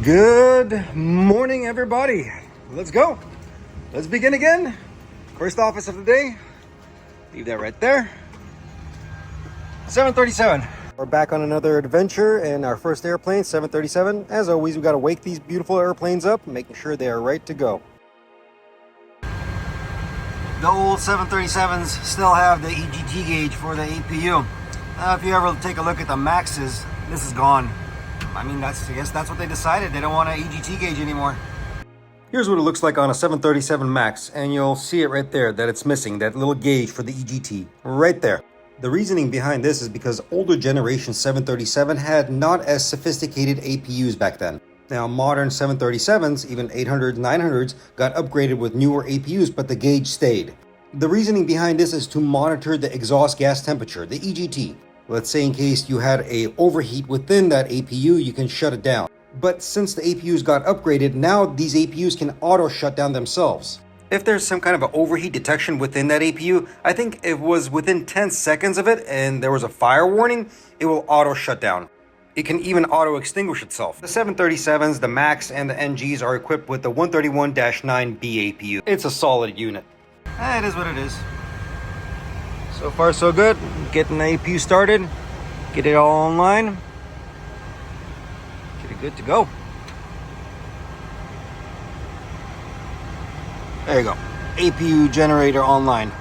Good morning, everybody. Let's go. Let's begin again. First office of the day. Leave that right there. 737. We're back on another adventure in our first airplane, 737. As always, we got to wake these beautiful airplanes up, making sure they are right to go. The old 737s still have the EGT gauge for the APU. If you ever take a look at the Maxes, this is gone. I mean, I guess that's what they decided. They don't want an EGT gauge anymore. Here's what it looks like on a 737 MAX, and you'll see it right there that it's missing, that little gauge for the EGT, right there. The reasoning behind this is because older generation 737 had not as sophisticated APUs back then. Now, modern 737s, even 800s, 900s, got upgraded with newer APUs, but the gauge stayed. The reasoning behind this is to monitor the exhaust gas temperature, the EGT. Let's say in case you had a overheat within that APU, you can shut it down. But since the APUs got upgraded, now these APUs can auto shut down themselves. If there's some kind of an overheat detection within that APU, I think it was within 10 seconds of it and there was a fire warning, it will auto shut down. It can even auto extinguish itself. The 737s, the MAX, and the NGs are equipped with the 131-9B APU. It's a solid unit. It is what it is. So far so good. Getting the APU started. Get it all online. Get it good to go. There you go. APU generator online.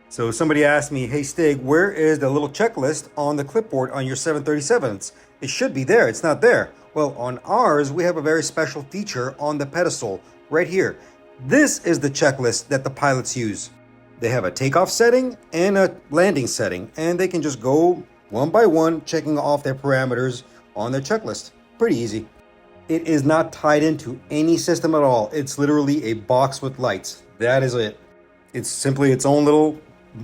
So somebody asked me, hey Stig, where is the little checklist on the clipboard on your 737s? It should be there. It's not there. Well, on ours, we have a very special feature on the pedestal right here. This is the checklist that the pilots use. They have a takeoff setting and a landing setting, and they can just go one by one, checking off their parameters on their checklist. Pretty easy. It is not tied into any system at all. It's literally a box with lights. That is it. It's simply its own little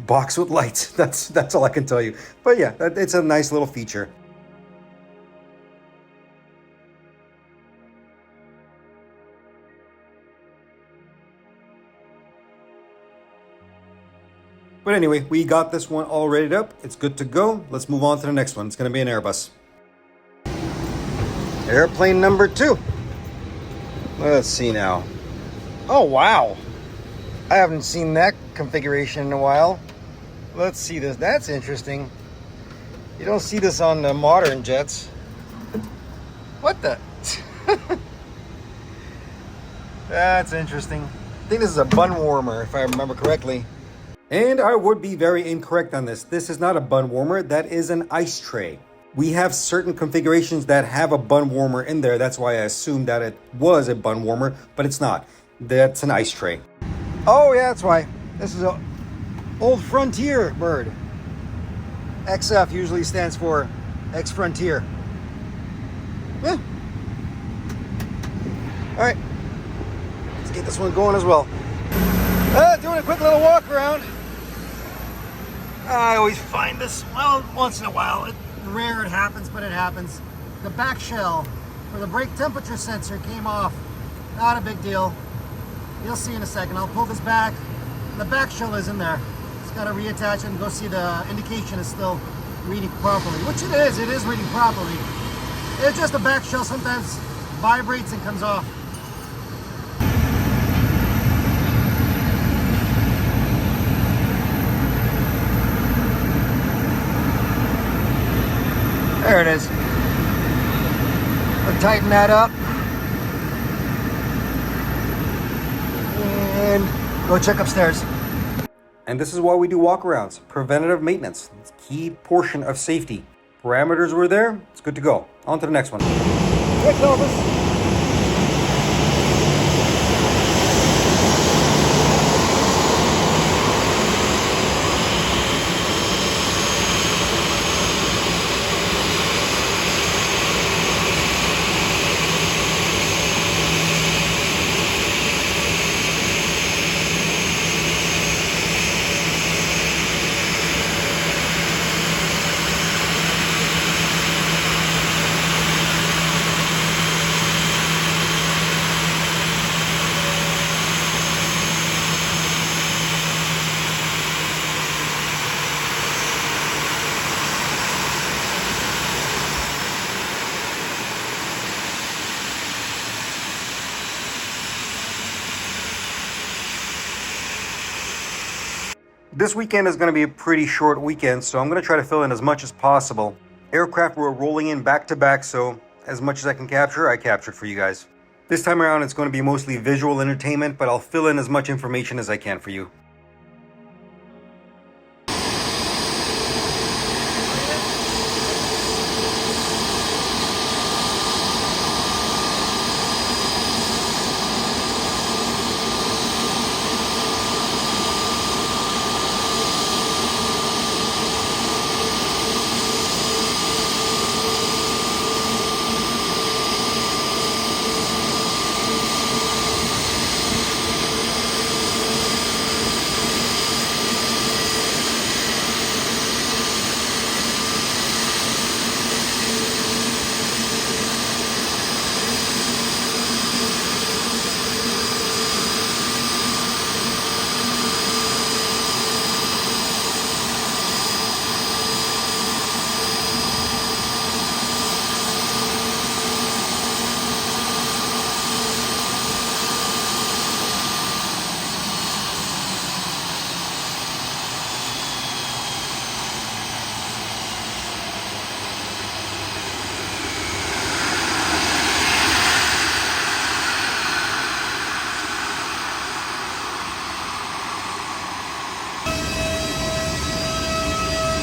box with lights. That's all I can tell you. But yeah, it's a nice little feature. But anyway, we got this one all readied up. It's good to go. Let's move on to the next one. It's going to be an Airbus. Airplane number 2. Let's see now. Oh, wow. I haven't seen that configuration in a while. Let's see this. That's interesting. You don't see this on the modern jets. What the? That's interesting. I think this is a bun warmer, if I remember correctly. And I would be very incorrect on this. This is not a bun warmer. That is an ice tray. We have certain configurations that have a bun warmer in there. That's why I assumed that it was a bun warmer, but it's not. That's an ice tray. Oh yeah, that's why. This is an old Frontier bird. XF usually stands for X-Frontier. Yeah. All right, let's get this one going as well. Doing a quick little walk around. I always find this, well, once in a while. Rare it happens, but it happens. The back shell for the brake temperature sensor came off. Not a big deal. You'll see in a second. I'll pull this back. The back shell is in there. Just got to reattach it and go see the indication is still reading properly, which it is reading properly. It's just the back shell sometimes vibrates and comes off. There it is. We'll tighten that up. And go check upstairs. And this is why we do walkarounds. Preventative maintenance. It's a key portion of safety. Parameters were there. It's good to go. On to the next one. Next office. This weekend is going to be a pretty short weekend, so I'm going to try to fill in as much as possible. Aircraft were rolling in back to back, so as much as I can capture, I captured for you guys. This time around, it's going to be mostly visual entertainment, but I'll fill in as much information as I can for you.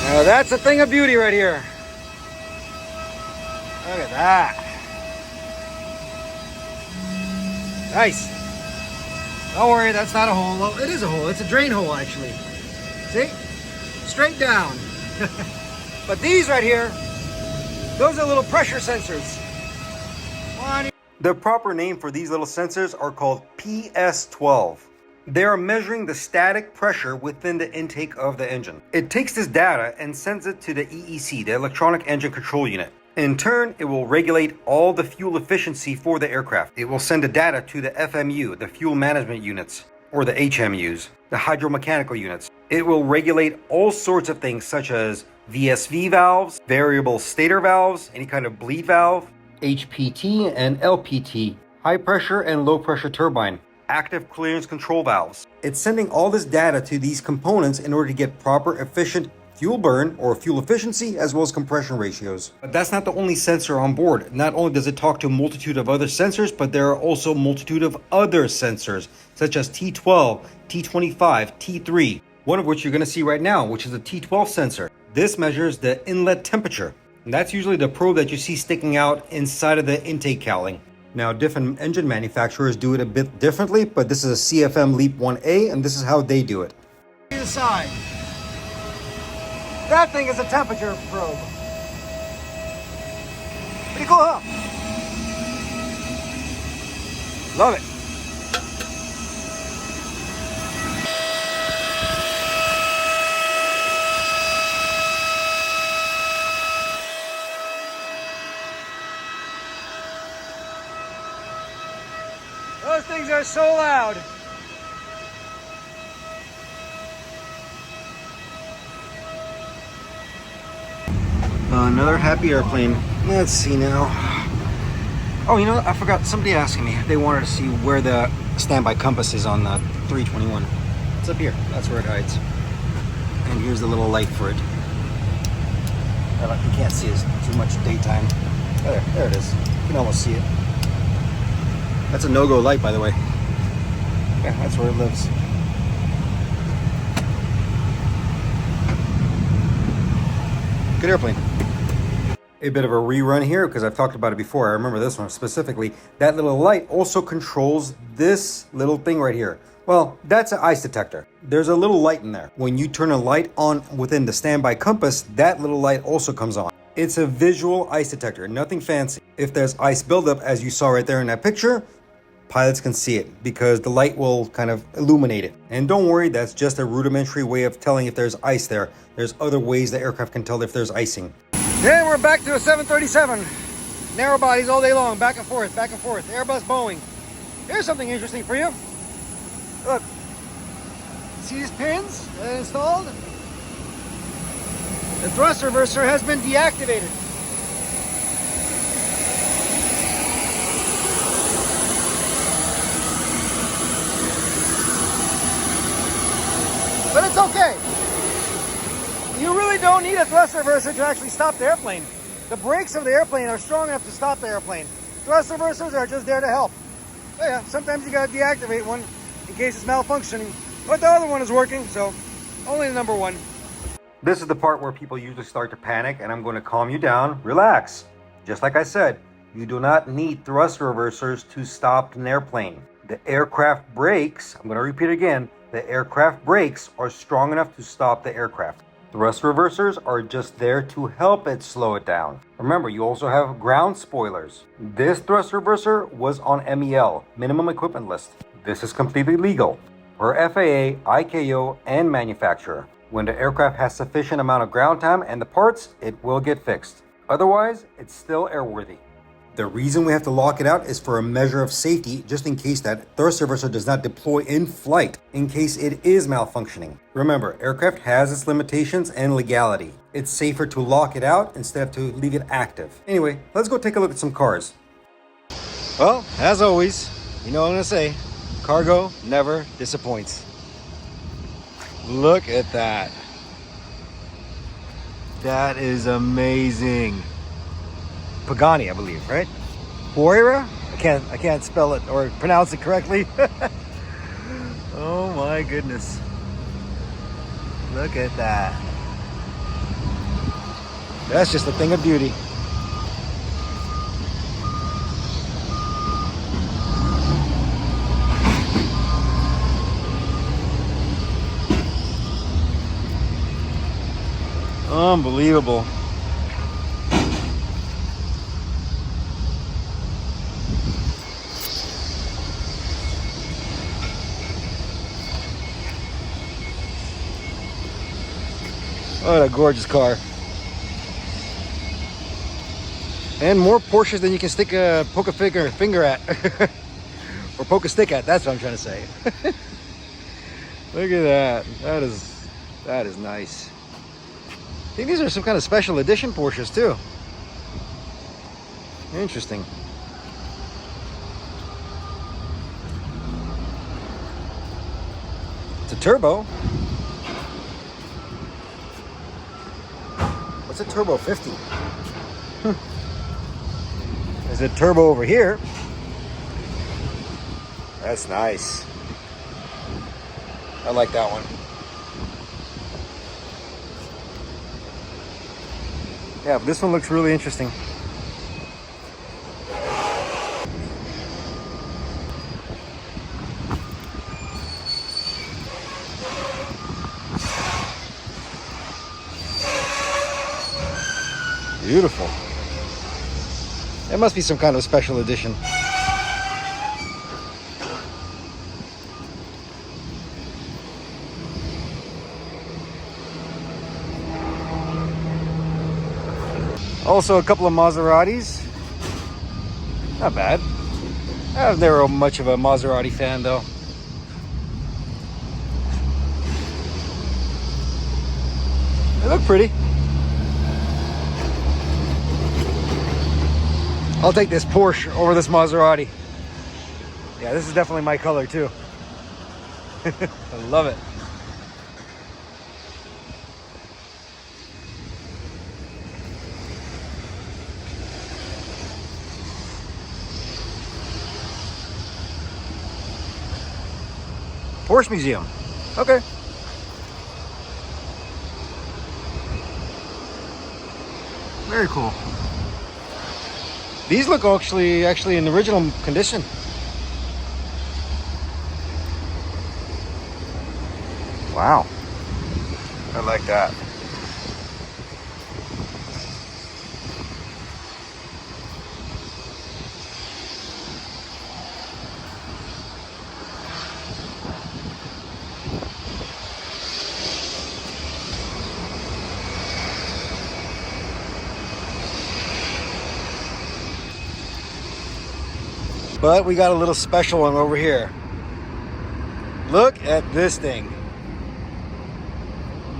Now that's a thing of beauty right here. Look at that. Nice. Don't worry, that's not a hole. Well, it is a hole. It's a drain hole, actually. See? Straight down. But these right here, those are little pressure sensors. The proper name for these little sensors are called PS12. They are measuring the static pressure within the intake of the engine. It takes this data and sends it to the EEC, the Electronic Engine Control Unit. In turn, it will regulate all the fuel efficiency for the aircraft. It will send the data to the FMU, the Fuel Management Units, or the HMUs, the Hydromechanical Units. It will regulate all sorts of things such as VSV valves, variable stator valves, any kind of bleed valve, HPT and LPT, high pressure and low pressure turbine, active clearance control valves. It's sending all this data to these components in order to get proper efficient fuel burn or fuel efficiency as well as compression ratios. But that's not the only sensor on board. Not only does it talk to a multitude of other sensors, but there are also a multitude of other sensors such as T12, T25, T3, one of which you're going to see right now, which is a T12 sensor. This measures the inlet temperature. And that's usually the probe that you see sticking out inside of the intake cowling. Now, different engine manufacturers do it a bit differently, but this is a CFM LEAP 1A, and this is how they do it. Side. That thing is a temperature probe. Pretty cool, huh? Love it. Those things are so loud. Another happy airplane. Let's see now. Oh, you know, I forgot. Somebody asking me. They wanted to see where the standby compass is on the 321. It's up here. That's where it hides. And here's the little light for it. You can't see it. Too much daytime. Oh, there it is. You can almost see it. That's a no-go light, by the way. Yeah, that's where it lives. Good airplane. A bit of a rerun here because I've talked about it before. I remember this one specifically. That little light also controls this little thing right here. Well, that's an ice detector. There's a little light in there. When you turn a light on within the standby compass, that little light also comes on. It's a visual ice detector, nothing fancy. If there's ice buildup, as you saw right there in that picture, pilots can see it because the light will kind of illuminate it. And don't worry, that's just a rudimentary way of telling if there's ice there. There's other ways the aircraft can tell if there's icing. Then we're back to a 737. Narrow bodies all day long, back and forth, Airbus, Boeing. Here's something interesting for you. Look, see these pins that are installed? The thrust reverser has been deactivated. But it's okay. You really don't need a thrust reverser to actually stop the airplane. The brakes of the airplane are strong enough to stop the airplane. Thrust reversers are just there to help. But yeah, sometimes you gotta deactivate one in case it's malfunctioning. But the other one is working, so only the number one. This is the part where people usually start to panic, and I'm going to calm you down. Relax. Just like I said, you do not need thrust reversers to stop an airplane. The aircraft brakes, I'm going to repeat again, the aircraft brakes are strong enough to stop the aircraft. Thrust reversers are just there to help it slow it down. Remember, you also have ground spoilers. This thrust reverser was on MEL, minimum equipment list. This is completely legal per FAA, ICAO, and manufacturer. When the aircraft has sufficient amount of ground time and the parts, it will get fixed. Otherwise, it's still airworthy. The reason we have to lock it out is for a measure of safety, just in case that thrust reverser does not deploy in flight, in case it is malfunctioning. Remember, aircraft has its limitations and legality. It's safer to lock it out instead of to leave it active. Anyway, let's go take a look at some cars. Well, as always, you know what I'm gonna say, cargo never disappoints. Look at that. That is amazing. Pagani, I believe, right? Huayra? I can't spell it or pronounce it correctly. Oh my goodness. Look at that. That's just a thing of beauty. Unbelievable. What a gorgeous car. And more Porsches than you can poke a finger at. Or poke a stick at, that's what I'm trying to say. Look at that. That is nice. I think these are some kind of special edition Porsches too. Interesting. It's a turbo. What's a turbo 50? There's a turbo over here. That's nice. I like that one. Yeah, but this one looks really interesting. Beautiful. It must be some kind of special edition. Also a couple of Maseratis. Not bad. I was never much of a Maserati fan though. They look pretty. I'll take this Porsche over this Maserati. Yeah, this is definitely my color too. I love it. Porsche Museum. Okay. Very cool. These look actually in original condition. Wow. I like that. But we got a little special one over here. Look at this thing.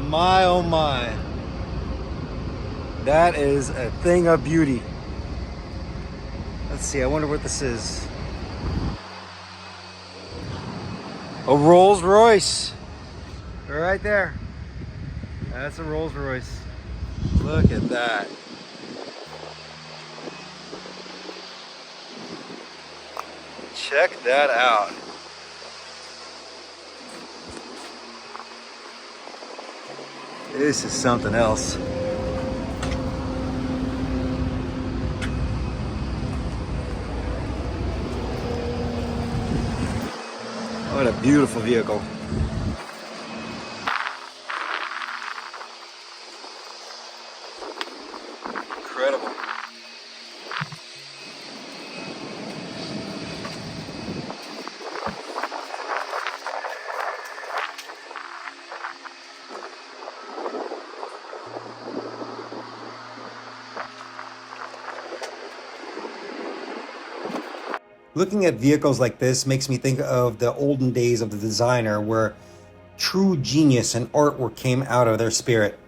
My oh my. That is a thing of beauty. Let's see, I wonder what this is. A Rolls Royce. Right there. That's a Rolls Royce. Look at that. Check that out. This is something else. What a beautiful vehicle. Incredible. Looking at vehicles like this makes me think of the olden days of the designer where true genius and artwork came out of their spirit.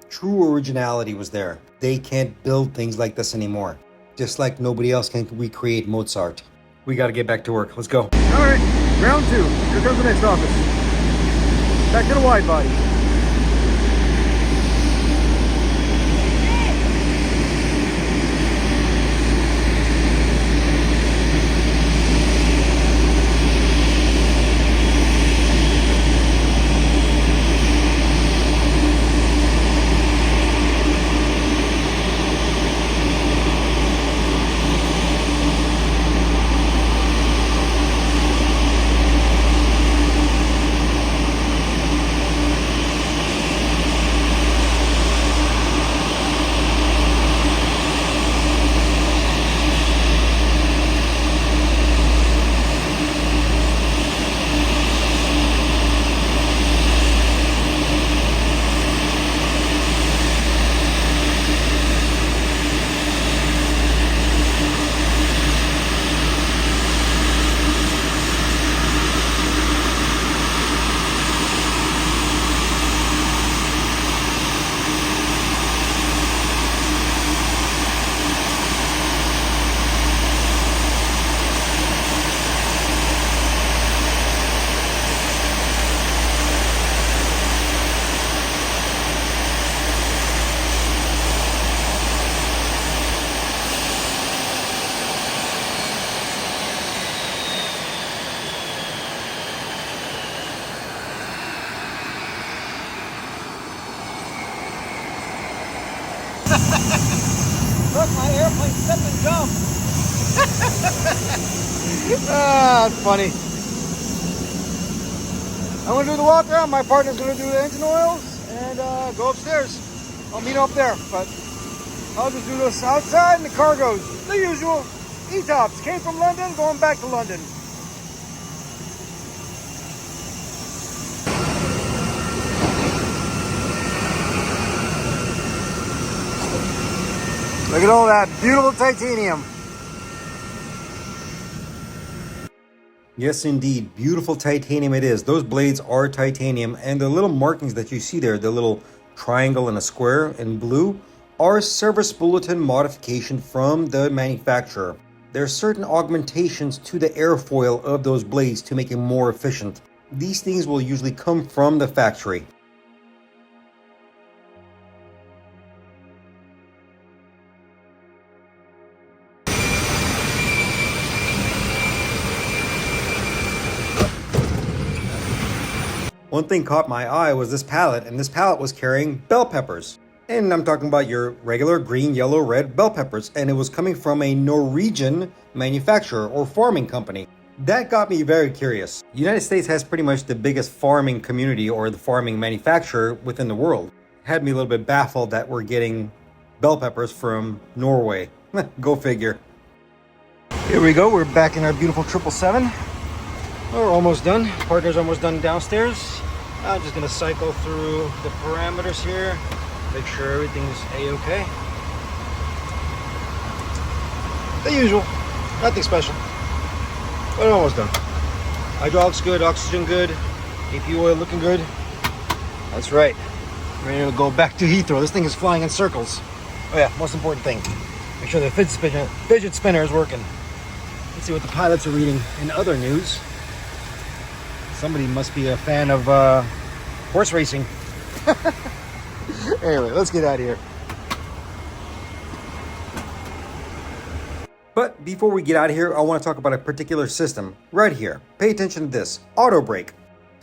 True originality was there. They can't build things like this anymore. Just like nobody else can recreate Mozart. We got to get back to work. Let's go. All right, round 2. Here comes the next office. Back to the wide body. Look, my airplane step and jump. Ah, that's funny. I'm gonna do the walk around. My partner's gonna do the engine oils and go upstairs. I'll meet up there, but I'll just do this outside and the cargoes. The usual. E-tops came from London, going back to London. Look at all that beautiful titanium. Yes, indeed. Beautiful titanium it is. Those blades are titanium, and the little markings that you see there, the little triangle and a square in blue, are service bulletin modification from the manufacturer. There are certain augmentations to the airfoil of those blades to make it more efficient. These things will usually come from the factory. One thing caught my eye was this pallet, and this pallet was carrying bell peppers. And I'm talking about your regular green, yellow, red bell peppers, and it was coming from a Norwegian manufacturer or farming company. That got me very curious. The United States has pretty much the biggest farming community or the farming manufacturer within the world. Had me a little bit baffled that we're getting bell peppers from Norway. Go figure. Here we go, we're back in our beautiful 777. We're almost done. Partner's almost done downstairs. I'm just gonna cycle through the parameters here, make sure everything's a-okay. The usual, nothing special, but almost done. Hydraulics good, oxygen good, AP oil looking good. That's right. Ready to go back to Heathrow. This thing is flying in circles. Oh yeah, most important thing. Make sure the fidget spinner is working. Let's see what the pilots are reading in other news. Somebody must be a fan of Horse racing. Anyway, let's get out of here. But before we get out of here, I want to talk about a particular system right here. Pay attention to this. Auto brake.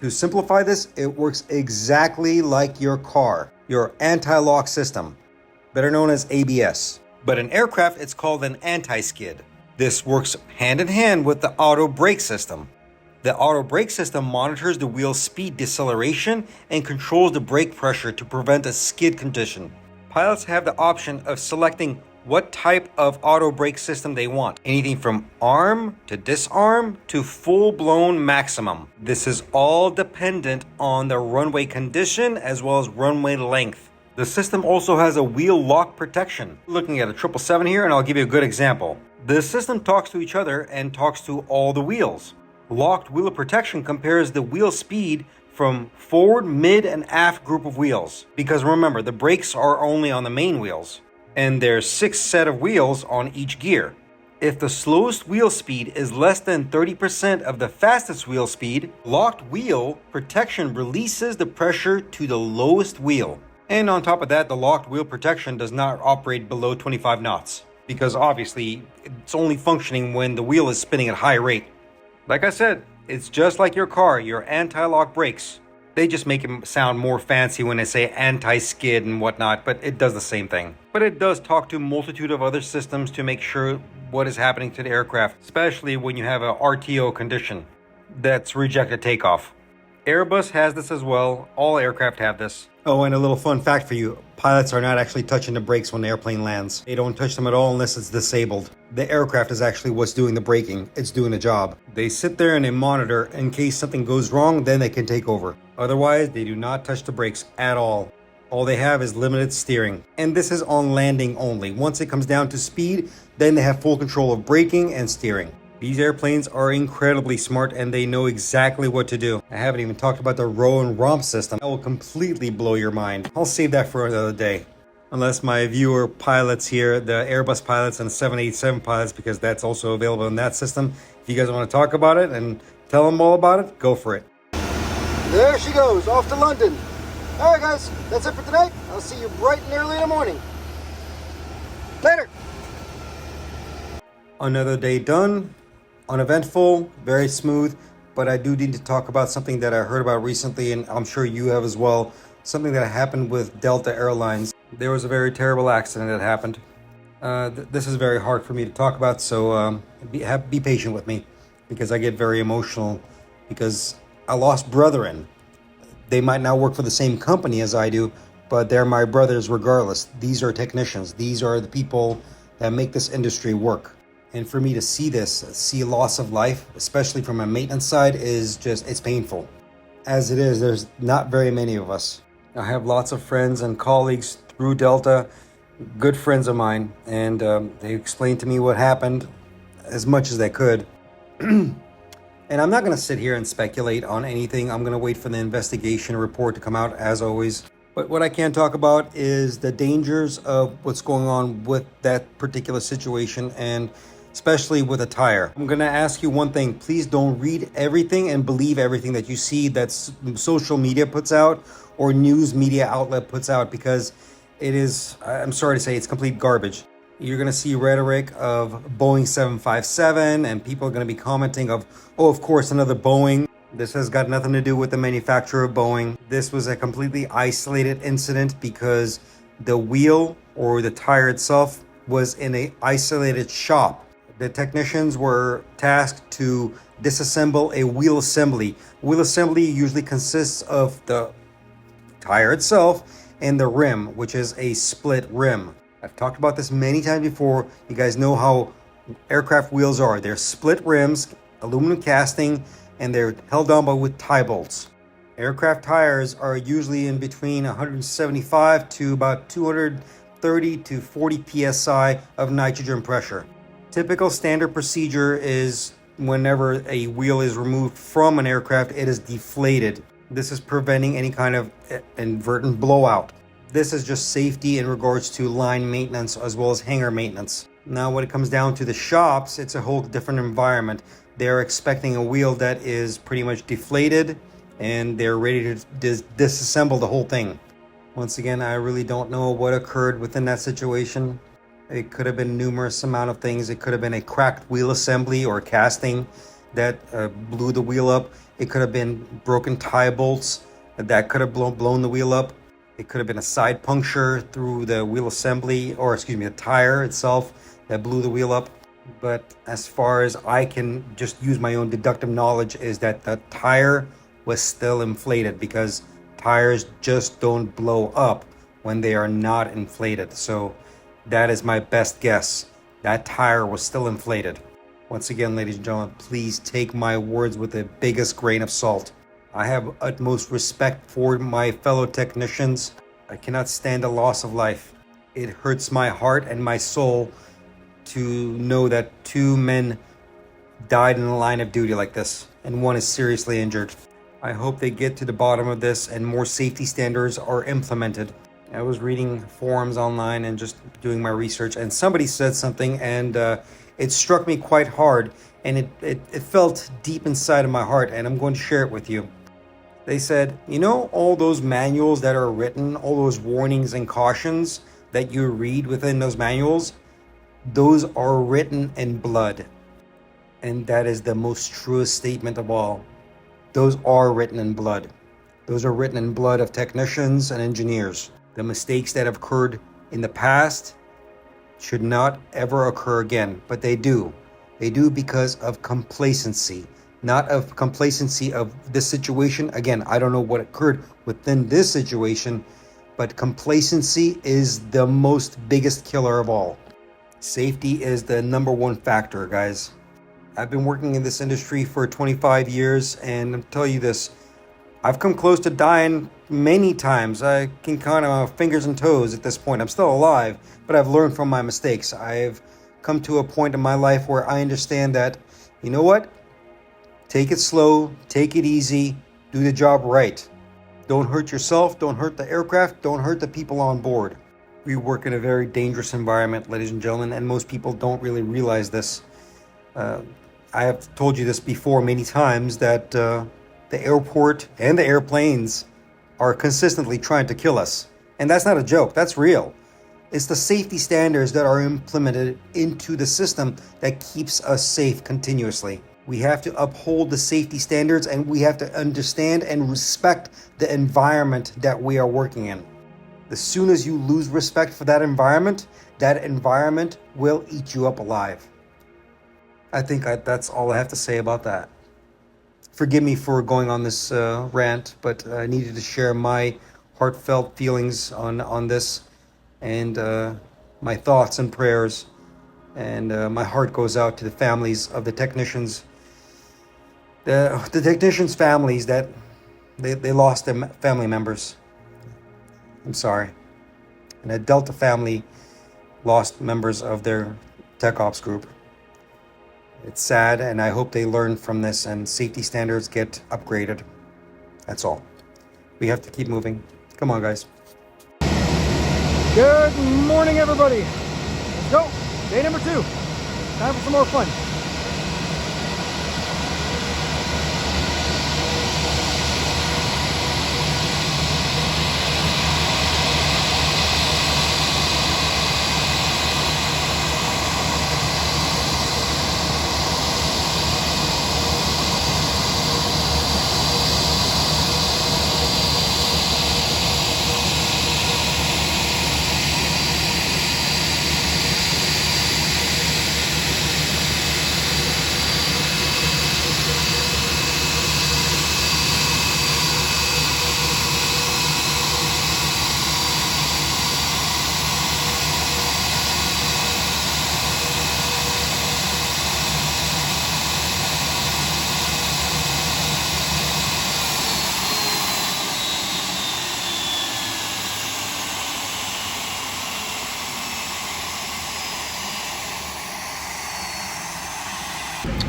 To simplify this, it works exactly like your car, your anti-lock system, better known as ABS. But in aircraft, it's called an anti-skid. This works hand in hand with the auto brake system. The auto brake system monitors the wheel's speed deceleration and controls the brake pressure to prevent a skid condition. Pilots have the option of selecting what type of auto brake system they want. Anything from arm to disarm to full-blown maximum. This is all dependent on the runway condition as well as runway length. The system also has a wheel lock protection. Looking at a 777 here, and I'll give you a good example. The system talks to each other and talks to all the wheels. Locked wheel protection compares the wheel speed from forward, mid, and aft group of wheels. Because remember, the brakes are only on the main wheels, and there's 6 set of wheels on each gear. If the slowest wheel speed is less than 30% of the fastest wheel speed, locked wheel protection releases the pressure to the lowest wheel. And on top of that, the locked wheel protection does not operate below 25 knots. Because obviously, it's only functioning when the wheel is spinning at high rate. Like I said, it's just like your car, your anti-lock brakes. They just make it sound more fancy when they say anti-skid and whatnot, but it does the same thing. But it does talk to a multitude of other systems to make sure what is happening to the aircraft, especially when you have a RTO condition that's rejected takeoff. Airbus has this as well. All aircraft have this. Oh, and a little fun fact for you. Pilots are not actually touching the brakes when the airplane lands. They don't touch them at all unless it's disabled. The aircraft is actually what's doing the braking. It's doing the job. They sit there and they monitor. In case something goes wrong, then they can take over. Otherwise, they do not touch the brakes at all. All they have is limited steering. And this is on landing only. Once it comes down to speed, then they have full control of braking and steering. These airplanes are incredibly smart and they know exactly what to do. I haven't even talked about the row and romp system. That will completely blow your mind. I'll save that for another day. Unless my viewer pilots here, the Airbus pilots and 787 pilots, because that's also available in that system. If you guys want to talk about it and tell them all about it, go for it. There she goes, off to London. All right, guys, that's it for tonight. I'll see you bright and early in the morning. Later. Another day done. Uneventful, very smooth, but I do need to talk about something that I heard about recently, and I'm sure you have as well. Something that happened with Delta Airlines. There was a very terrible accident that happened. This is very hard for me to talk about, so be patient with me, because I get very emotional, because I lost brethren. They might not work for the same company as I do, but they're my brothers regardless. These are technicians. These are the people that make this industry work. And for me to see loss of life, especially from a maintenance side, is just, it's painful. As it is, there's not very many of us. I have lots of friends and colleagues through Delta, good friends of mine, and they explained to me what happened as much as they could. And I'm not going to sit here and speculate on anything. I'm going to wait for the investigation report to come out, as always. But what I can talk about is the dangers of what's going on with that particular situation, and especially with a tire. I'm going to ask you one thing. Please don't read everything and believe everything that you see that social media puts out or news media outlet puts out, because it is, I'm sorry to say, it's complete garbage. You're going to see rhetoric of Boeing 757, and people are going to be commenting of, oh, of course, another Boeing. This has got nothing to do with the manufacturer of Boeing. This was a completely isolated incident because the wheel or the tire itself was in an isolated shop. The technicians were tasked to disassemble a wheel assembly. Wheel assembly usually consists of the tire itself and the rim, which is a split rim. I've talked about this many times before. You guys know how aircraft wheels are. They're split rims, aluminum casting, and they're held on with tie bolts. Aircraft tires are usually in between 175 to about 230 to 40 psi of nitrogen pressure. Typical standard procedure is whenever a wheel is removed from an aircraft, it is deflated. This is preventing any kind of inadvertent blowout. This is just safety in regards to line maintenance as well as hangar maintenance. Now, when it comes down to the shops, it's a whole different environment. They're expecting a wheel that is pretty much deflated and they're ready to disassemble the whole thing. Once again, I really don't know what occurred within that situation. It could have been numerous amount of things. It could have been a cracked wheel assembly or casting that blew the wheel up. It could have been broken tie bolts that could have blown the wheel up. It could have been a side puncture through the wheel assembly, or excuse me, the tire itself that blew the wheel up. But as far as I can just use my own deductive knowledge, is that the tire was still inflated, because tires just don't blow up when they are not inflated. So that is my best guess. That tire was still inflated. Once again, ladies and gentlemen, please take my words with the biggest grain of salt. I have utmost respect for my fellow technicians. I cannot stand the loss of life. It hurts my heart and my soul to know that 2 men died in the line of duty like this, and 1 is seriously injured. I hope they get to the bottom of this and more safety standards are implemented. I was reading forums online and just doing my research, and somebody said something, and it struck me quite hard, and it felt deep inside of my heart, and I'm going to share it with you. They said, you know, all those manuals that are written, all those warnings and cautions that you read within those manuals, those are written in blood. And that is the most truest statement of all. Those are written in blood. Those are written in blood of technicians and engineers. The mistakes that have occurred in the past should not ever occur again, but they do. They do because of complacency. Not of complacency of this situation. Again, I don't know what occurred within this situation, but complacency is the most biggest killer of all. Safety is the number 1 factor, guys. I've been working in this industry for 25 years, and I'll tell you this, I've come close to dying many times. I can count on my fingers and toes at this point. I'm still alive, but I've learned from my mistakes. I've come to a point in my life where I understand that, you know what? Take it slow, take it easy, do the job right. Don't hurt yourself, don't hurt the aircraft, don't hurt the people on board. We work in a very dangerous environment, ladies and gentlemen, and most people don't really realize this. I have told you this before many times, that the airport and the airplanes are consistently trying to kill us. And that's not a joke, that's real. It's the safety standards that are implemented into the system that keeps us safe continuously. We have to uphold the safety standards, and we have to understand and respect the environment that we are working in. As soon as you lose respect for that environment will eat you up alive. I think that's all I have to say about that. Forgive me for going on this rant, but I needed to share my heartfelt feelings on this, and my thoughts and prayers. And my heart goes out to the families of the technicians. The technicians' families that they lost their family members. I'm sorry. And a Delta family lost members of their tech ops group. It's sad, and I hope they learn from this and safety standards get upgraded. That's all. We have to keep moving. Come on, guys. Good morning, everybody. Let's go. Day number 2. Time for some more fun.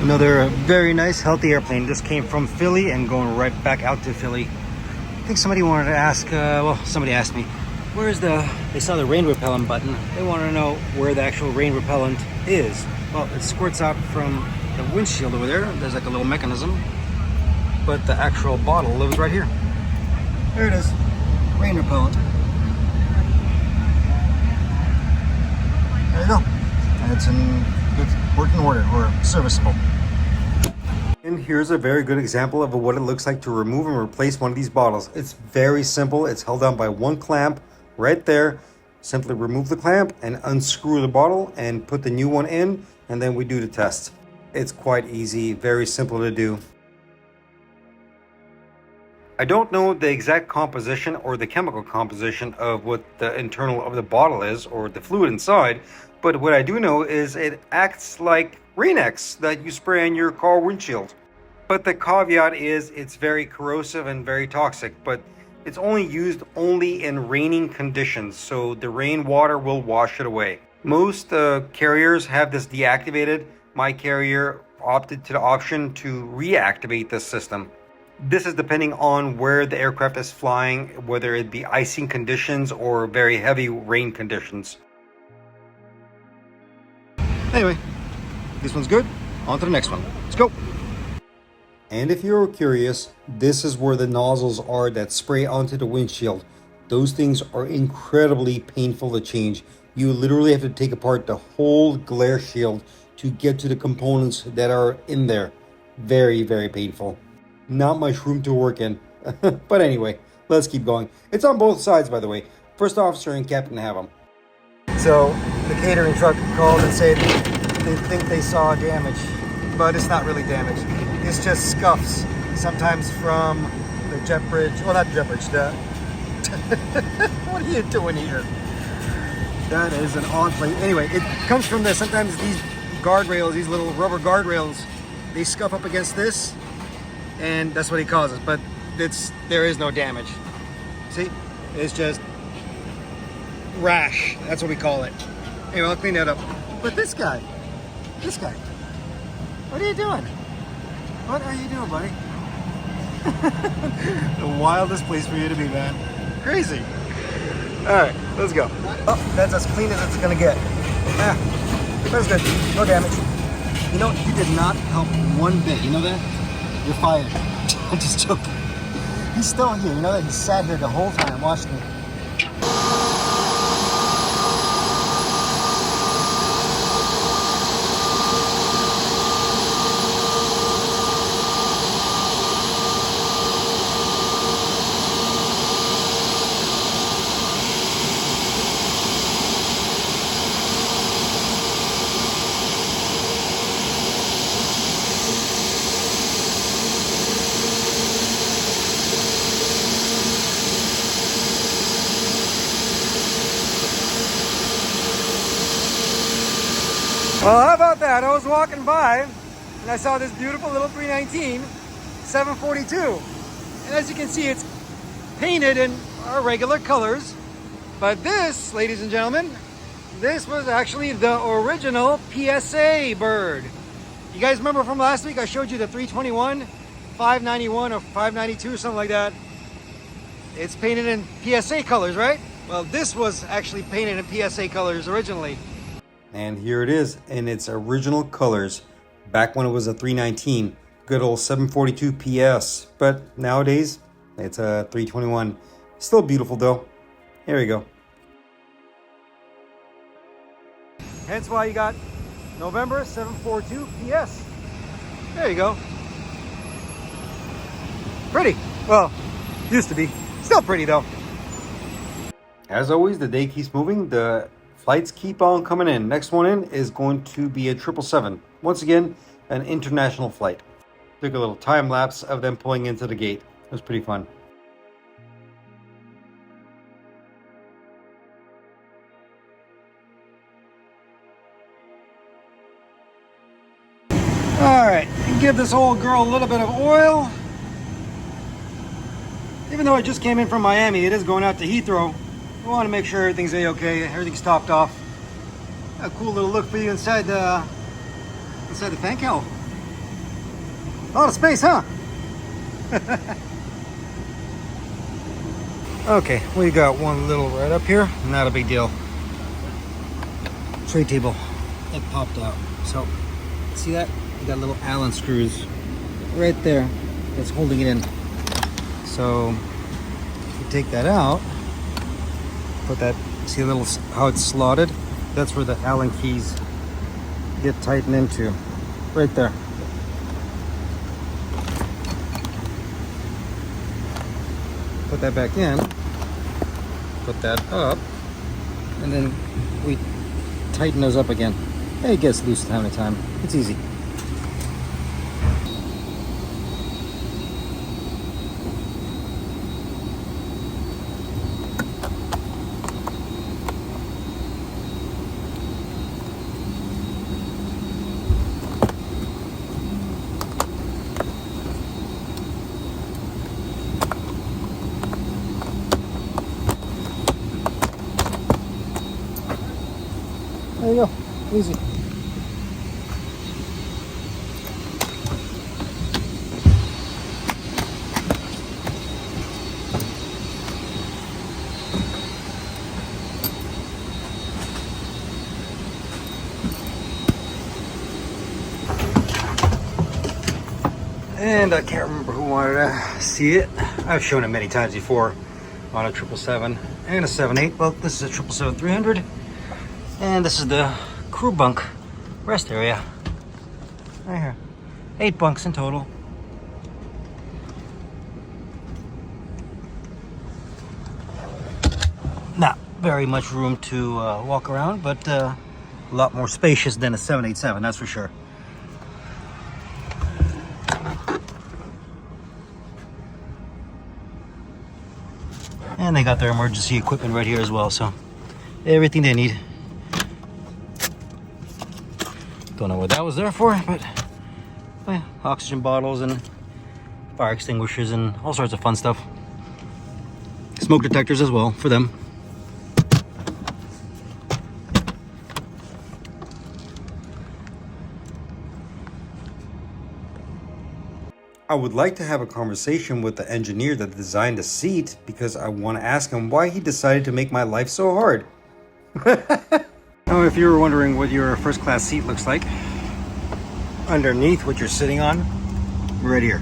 Another very nice, healthy airplane just came from Philly and going right back out to Philly. I think somebody wanted to ask, somebody asked me, they saw the rain repellent button. They want to know where the actual rain repellent is. Well, it squirts out from the windshield over there. There's like a little mechanism. but the actual bottle lives right here. There it is, rain repellent. There you go. It's in good working order, or serviceable. And here's a very good example of what it looks like to remove and replace one of these bottles. It's very simple. It's held down by one clamp right there. Simply remove the clamp and unscrew the bottle and put the new one in, and then we do the test. It's quite easy, very simple to do. I don't know the exact composition or the chemical composition of what the internal of the bottle is, or the fluid inside, but what I do know is it acts like Rain-X that you spray on your car windshield. But the caveat is it's very corrosive and very toxic, but it's only used in raining conditions, so the rainwater will wash it away. Most carriers have this deactivated. My carrier opted to the option to reactivate this system. This is depending on where the aircraft is flying, whether it be icing conditions or very heavy rain conditions. Anyway, this one's good. On to the next one. Let's go. And if you're curious, this is where the nozzles are that spray onto the windshield. Those things are incredibly painful to change. You literally have to take apart the whole glare shield to get to the components that are in there. Very, very painful. Not much room to work in. But anyway, let's keep going. It's on both sides, by the way. First officer and captain have them. So the catering truck called and said they think they saw damage, but it's not really damage. It's just scuffs, sometimes from the jet bridge. Well, not jet bridge, the... What are you doing here? That is an odd plate. Anyway, it comes from this. Sometimes these guardrails, these little rubber guardrails, they scuff up against this, and that's what he causes. But there is no damage. See? It's just rash. That's what we call it. Anyway, I'll clean that up. But this guy, what are you doing? What are you doing, buddy? The wildest place for you to be, man. Crazy. All right, let's go. Oh, that's as clean as it's gonna get. Yeah, that's good. No damage. You know, you did not help one bit. You know that? You're fired. I'm just joking. He's still here. You know that? He sat here the whole time, watched me. Well, how about that? I was walking by and I saw this beautiful little 319 742. And as you can see, it's painted in our regular colors. But this, ladies and gentlemen, this was actually the original PSA bird. You guys remember from last week I showed you the 321, 591 or 592, something like that. It's painted in PSA colors, right? Well, this was actually painted in PSA colors originally. And here it is in its original colors, back when it was a 319, good old 742 PS. But nowadays, it's a 321. Still beautiful though. Here we go. Hence why you got November 742 PS. There you go. Pretty. Well, used to be. Still pretty though. As always, the day keeps moving. The flights keep on coming in. Next one in is going to be a 777. Once again, an international flight. Took a little time lapse of them pulling into the gate. It was pretty fun. Alright, give this old girl a little bit of oil. Even though I just came in from Miami, it is going out to Heathrow. I want to make sure everything's a-okay, everything's topped off. A cool little look for you inside the fan cowl. A lot of space, huh? Okay, we got one little right up here. Not a big deal. Tray table. It popped out. So, see that? We got little Allen screws right there. that's holding it in. So you take that out, put that, see a little how it's slotted? That's where the Allen keys get tightened into, right there. Put that back in, put that up, and then we tighten those up again. It gets loose time to time. It's easy. There you go, easy. And I can't remember who wanted to see it. I've shown it many times before on a 777 and a 78. Well, this is a 777-300. And this is the crew bunk rest area. Right here. 8 bunks in total. Not very much room to walk around, but a lot more spacious than a 787, that's for sure. And they got their emergency equipment right here as well, so everything they need. Don't know what that was there for, but yeah, oxygen bottles and fire extinguishers and all sorts of fun stuff. Smoke detectors as well for them. I would like to have a conversation with the engineer that designed the seat because I want to ask him why he decided to make my life so hard. Now, if you were wondering what your first class seat looks like, underneath what you're sitting on, right here.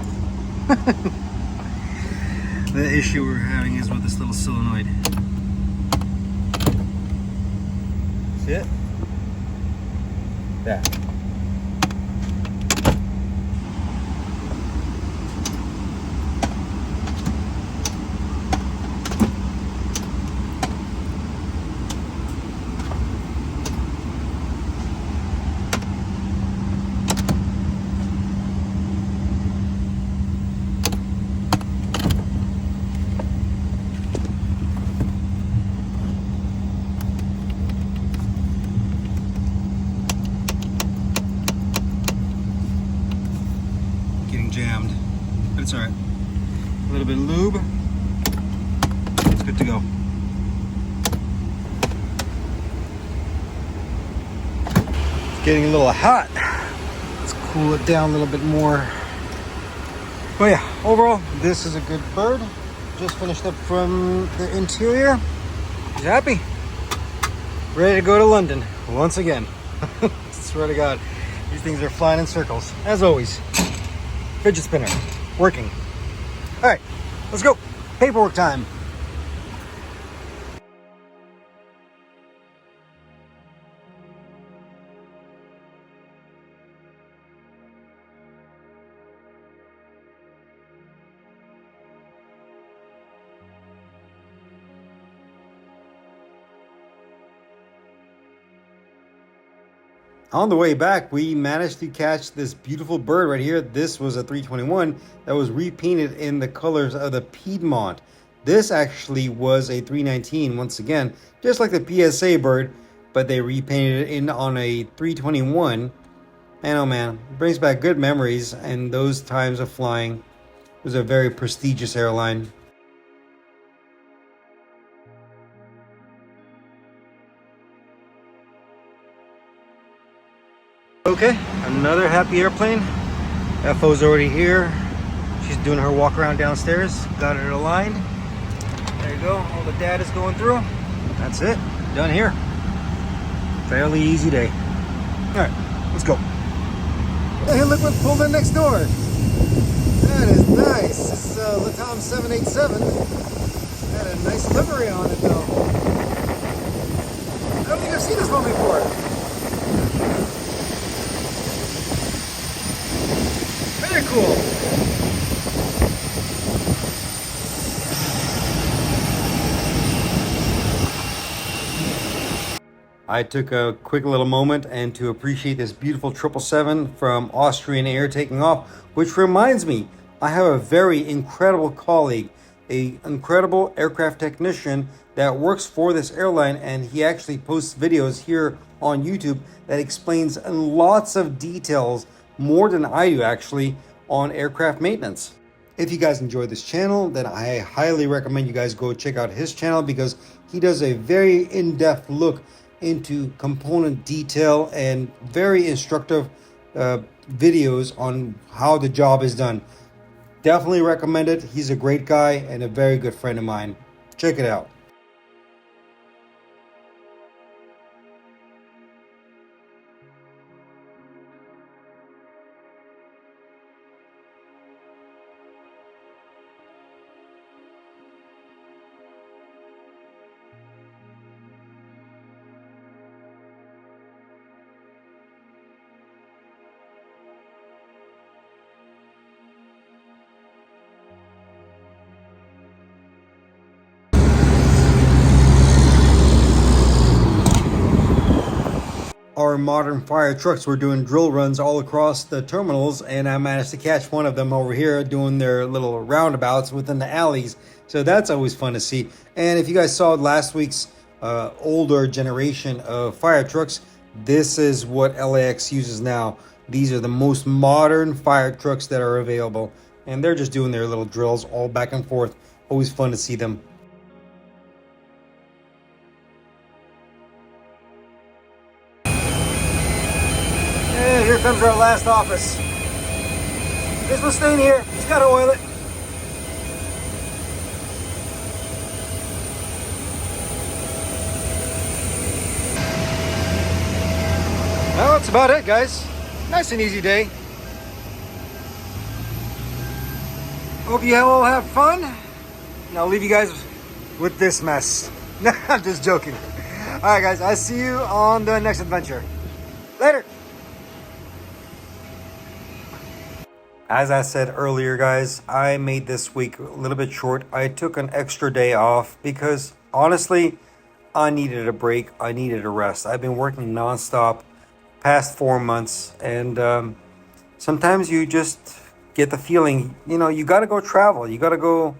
The issue we're having is with this little solenoid. See it? That. Jammed, but it's all right. A little bit of lube, it's good to go. It's getting a little hot. Let's cool it down a little bit more. But yeah, overall, this is a good bird. Just finished up from the interior. He's happy. Ready to go to London once again. Swear to God, these things are flying in circles, as always. Fidget spinner, working. All right, let's go. Paperwork time. On the way back, we managed to catch this beautiful bird right here. This was a 321 that was repainted in the colors of the Piedmont. This actually was a 319, once again, just like the PSA bird, but they repainted it in on a 321. Man, oh man, it brings back good memories and those times of flying. It was a very prestigious airline. Okay, another happy airplane. FO's already here. She's doing her walk around downstairs. Got it aligned. There you go. All the data's going through. That's it. Done here. Fairly easy day. All right, let's go. Hey, look what pulled in next door. That is nice. This is Latam 787. Had a nice livery on it though. I don't think I've seen this one before. Very cool. I took a quick little moment and to appreciate this beautiful 777 from Austrian Air taking off, which reminds me, I have a very incredible colleague, an incredible aircraft technician that works for this airline, and he actually posts videos here on YouTube that explains in lots of details, more than I do actually, on aircraft maintenance. If you guys enjoy this channel, then I highly recommend you guys go check out his channel because he does a very in-depth look into component detail and very instructive videos on how the job is done. Definitely recommend it. He's a great guy and a very good friend of mine. Check it out. Our modern fire trucks were doing drill runs all across the terminals, and I managed to catch one of them over here doing their little roundabouts within the alleys. So that's always fun to see. And if you guys saw last week's older generation of fire trucks, this is what LAX uses now. These are the most modern fire trucks that are available, and they're just doing their little drills all back and forth. Always fun to see them. And here comes our last office. This one's staying here. Just gotta oil it. Well, that's about it, guys. Nice and easy day. Hope you all have fun. And I'll leave you guys with this mess. I'm just joking. All right, guys. I'll see you on the next adventure. Later. As I said earlier, guys, I made this week a little bit short. I took an extra day off because, honestly, I needed a break. I needed a rest. I've been working nonstop past 4 months, and sometimes you just get the feeling, you got to go travel. You got to go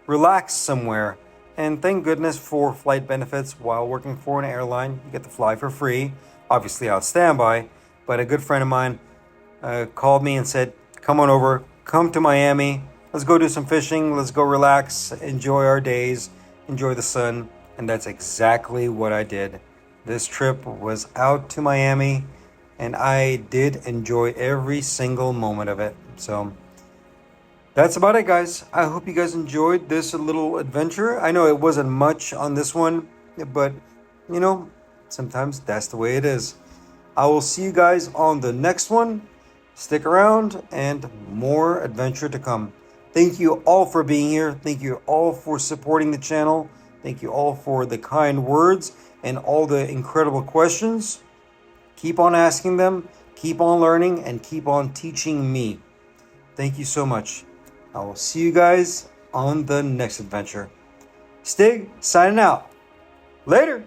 relax somewhere. And thank goodness for flight benefits while working for an airline. You get to fly for free, obviously on standby. But a good friend of mine called me and said, come on over, come to Miami. Let's go do some fishing. Let's go relax, enjoy our days, enjoy the sun. And that's exactly what I did. This trip was out to Miami, and I did enjoy every single moment of it. So that's about it, guys. I hope you guys enjoyed this little adventure. I know it wasn't much on this one, but sometimes that's the way it is. I will see you guys on the next one. Stick around, and more adventure to come. Thank you all for being here. Thank you all for supporting the channel. Thank you all for the kind words and all the incredible questions. Keep on asking them, keep on learning, and keep on teaching me. Thank you so much. I will see you guys on the next adventure. Stig, signing out. Later.